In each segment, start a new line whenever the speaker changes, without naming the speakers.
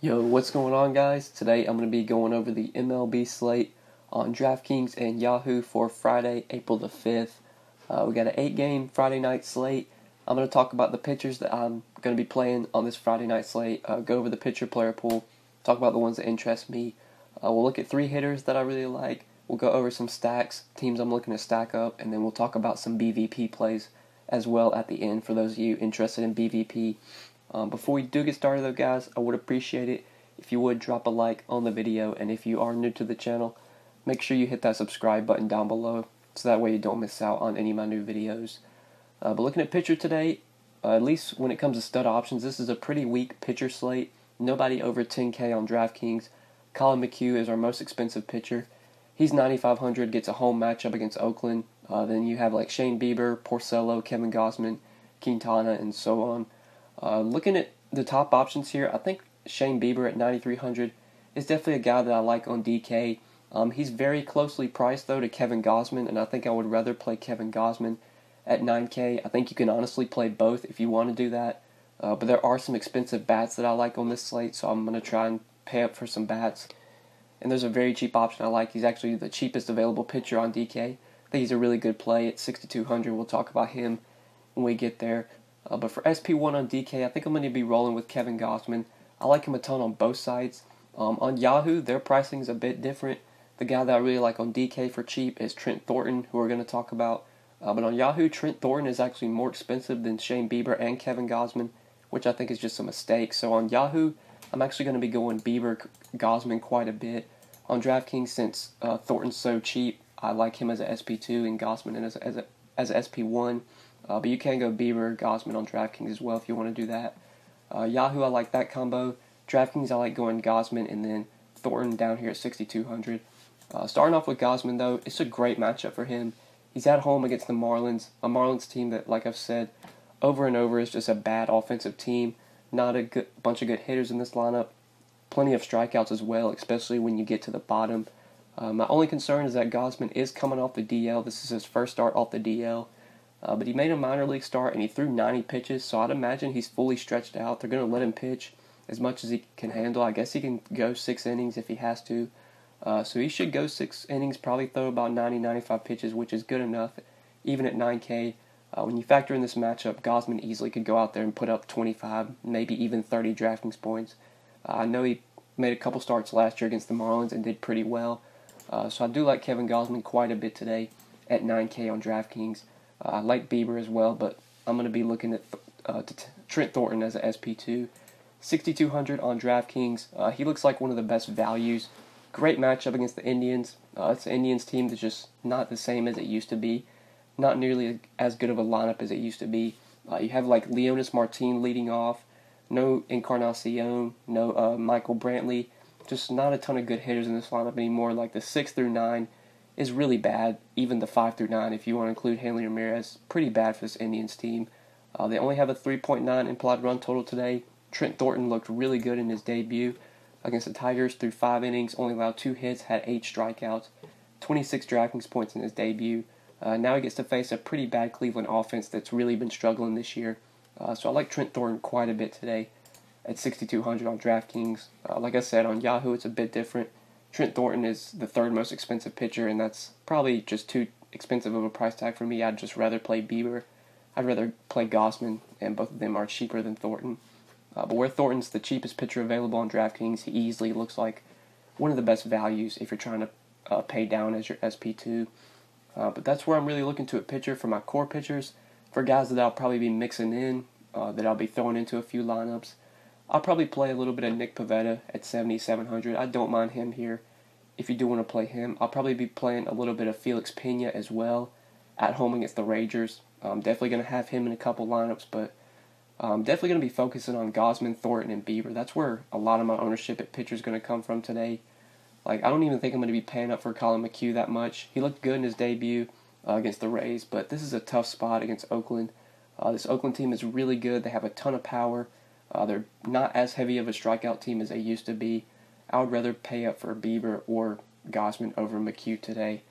Yo, what's going on, guys? Today I'm going to be going over the MLB slate on DraftKings and Yahoo for Friday, April the 5th. We got an 8-game Friday night slate. I'm going to talk about the pitchers that I'm going to be playing on this Friday night slate, go over the pitcher-player pool, talk about the ones that interest me. We'll look at 3 hitters that I really like. We'll go over some stacks, teams I'm looking to stack up, and then we'll talk about some BVP plays as well at the end for those of you interested in BVP. Before we do get started though, guys, I would appreciate it if you would drop a like on the video, and if you are new to the channel, make sure you hit that subscribe button down below so that way you don't miss out on any of my new videos. But looking at pitcher today, at least when it comes to stud options, this is a pretty weak pitcher slate. Nobody over 10K on DraftKings. Colin McHugh is our most expensive pitcher. He's 9,500, gets a home matchup against Oakland. Then you have like Shane Bieber, Porcello, Kevin Gausman, Quintana, and so on. Looking at the top options here, I think Shane Bieber at 9,300 is definitely a guy that I like on DK. He's very closely priced, though, to Kevin Gausman, and I think I would rather play Kevin Gausman at 9K. I think you can honestly play both if you want to do that. But there are some expensive bats that I like on this slate, so I'm going to try and pay up for some bats. And there's a very cheap option I like. He's actually the cheapest available pitcher on DK. I think he's a really good play at 6,200. We'll talk about him when we get there. But for SP1 on DK, I think I'm going to be rolling with Kevin Gausman. I like him a ton on both sides. On Yahoo, their pricing is a bit different. The guy that I really like on DK for cheap is Trent Thornton, who we're going to talk about. But on Yahoo, Trent Thornton is actually more expensive than Shane Bieber and Kevin Gausman, which I think is just a mistake. So on Yahoo, I'm actually going to be going Bieber, Gausman quite a bit. On DraftKings, since Thornton's so cheap, I like him as a SP2 and Gausman as a SP1. But you can go Bieber, Gausman on DraftKings as well if you want to do that. Yahoo, I like that combo. DraftKings, I like going Gausman and then Thornton down here at 6,200. Starting off with Gausman, though, it's a great matchup for him. He's at home against the Marlins, a Marlins team that, like I've said, over and over is just a bad offensive team. Not a good bunch of good hitters in this lineup. Plenty of strikeouts as well, especially when you get to the bottom. My only concern is that Gausman is coming off the DL. This is his first start off the DL. But he made a minor league start and he threw 90 pitches, so I'd imagine he's fully stretched out. They're going to let him pitch as much as he can handle. I guess he can go 6 innings if he has to. So he should go 6 innings, probably throw about 90, 95 pitches, which is good enough, even at 9K. When you factor in this matchup, Gausman easily could go out there and put up 25, maybe even 30 DraftKings points. I know he made a couple starts last year against the Marlins and did pretty well. So I do like Kevin Gausman quite a bit today at 9K on DraftKings. I like Bieber as well, but I'm going to be looking at Trent Thornton as a SP2. 6,200 on DraftKings. He looks like one of the best values. Great matchup against the Indians. It's an Indians team that's just not the same as it used to be. Not nearly as good of a lineup as it used to be. You have like Leonis Martin leading off. No Encarnacion. No Michael Brantley. Just not a ton of good hitters in this lineup anymore. Like the 6 through 9 is really bad. Even the 5 through 9, if you want to include Hanley Ramirez, pretty bad for this Indians team. They only have a 3.9 implied run total today. Trent Thornton looked really good in his debut against the Tigers through 5 innings, only allowed 2 hits, had 8 strikeouts, 26 DraftKings points in his debut. Now he gets to face a pretty bad Cleveland offense that's really been struggling this year. So I like Trent Thornton quite a bit today at 6,200 on DraftKings. Like I said, on Yahoo it's a bit different. Trent Thornton is the 3rd most expensive pitcher, and that's probably just too expensive of a price tag for me. I'd just rather play Bieber. I'd rather play Gausman, and both of them are cheaper than Thornton. But where Thornton's the cheapest pitcher available on DraftKings, he easily looks like one of the best values if you're trying to pay down as your SP2. But that's where I'm really looking to a pitcher for my core pitchers. For guys that I'll probably be mixing in, that I'll be throwing into a few lineups, I'll probably play a little bit of Nick Pivetta at 7,700. I don't mind him here if you do want to play him. I'll probably be playing a little bit of Felix Pena as well at home against the Rangers. I'm definitely going to have him in a couple lineups, but I'm definitely going to be focusing on Gausman, Thornton, and Bieber. That's where a lot of my ownership at pitcher is going to come from today. Like, I don't even think I'm going to be paying up for Colin McHugh that much. He looked good in his debut against the Rays, but this is a tough spot against Oakland. This Oakland team is really good. They have a ton of power. They're not as heavy of a strikeout team as they used to be. I would rather pay up for Bieber or Gausman over McHugh today.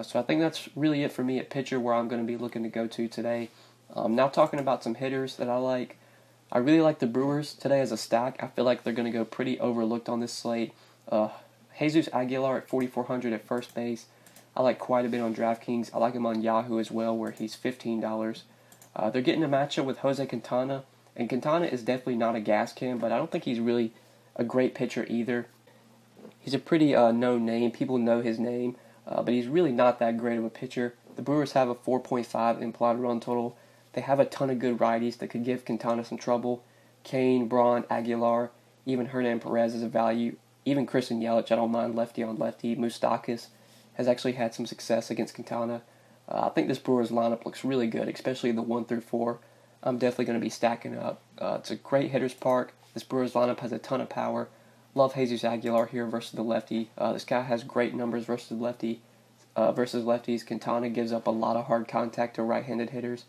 So I think that's really it for me at pitcher, where I'm going to be looking to go to today. Now talking about some hitters that I like. I really like the Brewers today as a stack. I feel like they're going to go pretty overlooked on this slate. Jesus Aguilar at 4,400 at first base. I like quite a bit on DraftKings. I like him on Yahoo as well, where he's $15. They're getting a matchup with Jose Quintana, and Quintana is definitely not a gas can, but I don't think he's really a great pitcher either. He's a pretty known name. People know his name, but he's really not that great of a pitcher. The Brewers have a 4.5 implied run total. They have a ton of good righties that could give Quintana some trouble. Kane, Braun, Aguilar, even Hernan Perez is a value. Even Christian Yelich, I don't mind lefty on lefty. Moustakas has actually had some success against Quintana. I think this Brewers lineup looks really good, especially the 1 through 4. I'm definitely going to be stacking up. It's a great hitter's park. This Brewers lineup has a ton of power. Love Jesus Aguilar here versus the lefty. This guy has great numbers versus lefty. Versus lefties, Quintana gives up a lot of hard contact to right-handed hitters.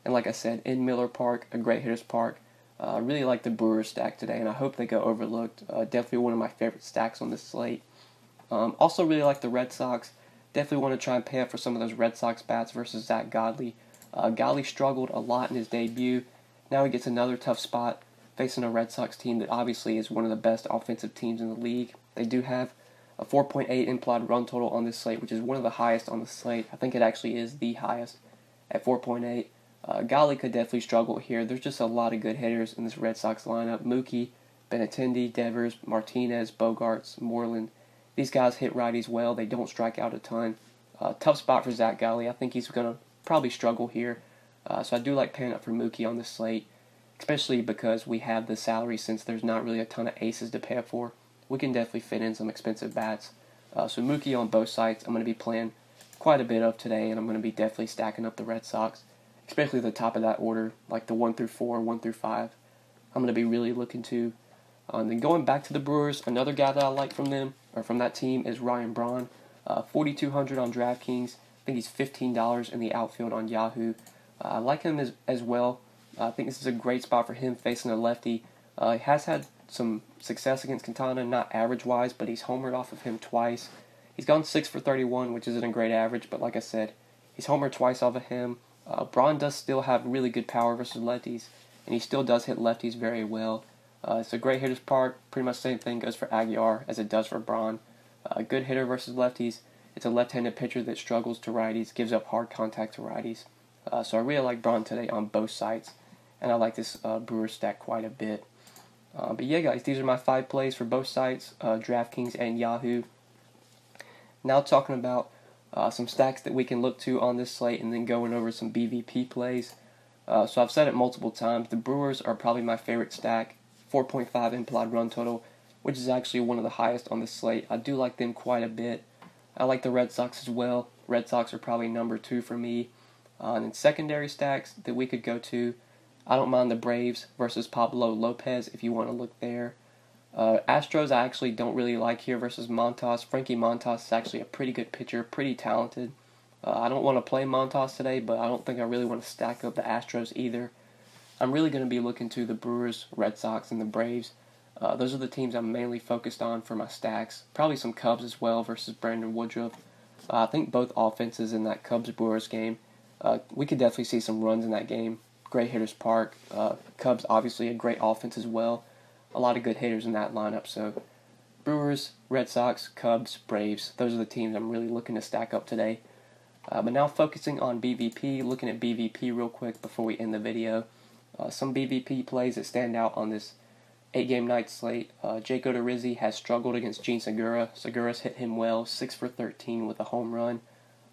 And like I said, in Miller Park, a great hitter's park. I really like the Brewers stack today, and I hope they go overlooked. Definitely one of my favorite stacks on this slate. Also really like the Red Sox. Definitely want to try and pay up for some of those Red Sox bats versus Zach Godley. Godley struggled a lot in his debut. Now he gets another tough spot facing a Red Sox team that obviously is one of the best offensive teams in the league. They do have a 4.8 implied run total on this slate, which is one of the highest on the slate. I think it actually is the highest at 4.8. Godley could definitely struggle here. There's just a lot of good hitters in this Red Sox lineup. Mookie, Benintendi, Devers, Martinez, Bogarts, Moreland. These guys hit righties well. They don't strike out a ton. Tough spot for Zach Godley. I think he's going to probably struggle here. So I do like paying up for Mookie on this slate, especially because we have the salary since there's not really a ton of aces to pay up for. We can definitely fit in some expensive bats. So Mookie on both sides, I'm going to be playing quite a bit of today, and I'm going to be definitely stacking up the Red Sox, especially the top of that order, like the 1 through 4, 1 through 5. I'm going to be really looking to. And then going back to the Brewers, another guy that I like from them, or from that team, is Ryan Braun. 4,200 on DraftKings. I think he's $15 in the outfield on Yahoo. I like him as well. I think this is a great spot for him facing a lefty. He has had some success against Quintana, not average-wise, but he's homered off of him twice. He's gone 6 for 31, which isn't a great average, but like I said, he's homered twice off of him. Braun does still have really good power versus lefties, and he still does hit lefties very well. It's a great hitter's park. Pretty much the same thing goes for Aguilar as it does for Braun. Good hitter versus lefties. It's a left-handed pitcher that struggles to righties, gives up hard contact to righties. So I really like Braun today on both sides, and I like this Brewers stack quite a bit. But yeah, guys, these are my 5 plays for both sites, DraftKings and Yahoo. Now talking about some stacks that we can look to on this slate, and then going over some BVP plays. So I've said it multiple times, the Brewers are probably my favorite stack. 4.5 implied run total, which is actually one of the highest on the slate. I do like them quite a bit. I like the Red Sox as well. Red Sox are probably number 2 for me. And then secondary stacks that we could go to, I don't mind the Braves versus Pablo Lopez if you want to look there. Astros I actually don't really like here versus Montas. Frankie Montas is actually a pretty good pitcher, pretty talented. I don't want to play Montas today, but I don't think I really want to stack up the Astros either. I'm really going to be looking to the Brewers, Red Sox, and the Braves. Those are the teams I'm mainly focused on for my stacks. Probably some Cubs as well versus Brandon Woodruff. I think both offenses in that Cubs-Brewers game, we could definitely see some runs in that game. Great hitter's park. Cubs obviously a great offense as well. A lot of good hitters in that lineup. So Brewers, Red Sox, Cubs, Braves. Those are the teams I'm really looking to stack up today. But now focusing on BVP, looking at BVP real quick before we end the video. Some BVP plays that stand out on this 8-game night slate. Jake Odorizzi has struggled against Gene Segura. Segura's hit him well, 6 for 13 with a home run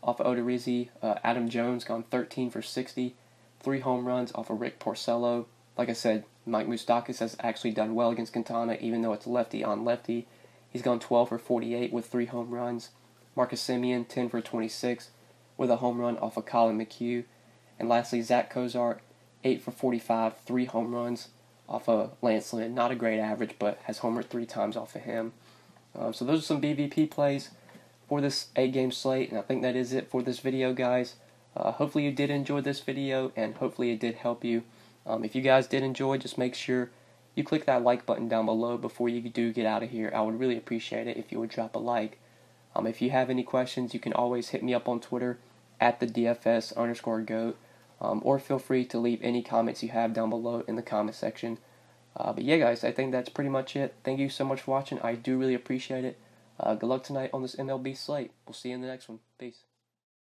off of Odorizzi. Adam Jones gone 13 for 60, 3 home runs off of Rick Porcello. Like I said, Mike Moustakas has actually done well against Quintana, even though it's lefty on lefty. He's gone 12 for 48 with 3 home runs. Marcus Semien, 10 for 26 with a home run off of Colin McHugh. And lastly, Zach Cozart, 8 for 45, 3 home runs off of Lance Lynn. Not a great average, but has homered 3 times off of him. So those are some BVP plays for this 8-game slate, and I think that is it for this video, guys. Hopefully you did enjoy this video, and hopefully it did help you. If you guys did enjoy, just make sure you click that like button down below before you do get out of here. I would really appreciate it if you would drop a like. If you have any questions, you can always hit me up on Twitter at the DFS_GOAT, or feel free to leave any comments you have down below in the comment section. But yeah, guys, I think that's pretty much it. Thank you so much for watching. I do really appreciate it. Good luck tonight on this MLB slate. We'll see you in the next one. Peace.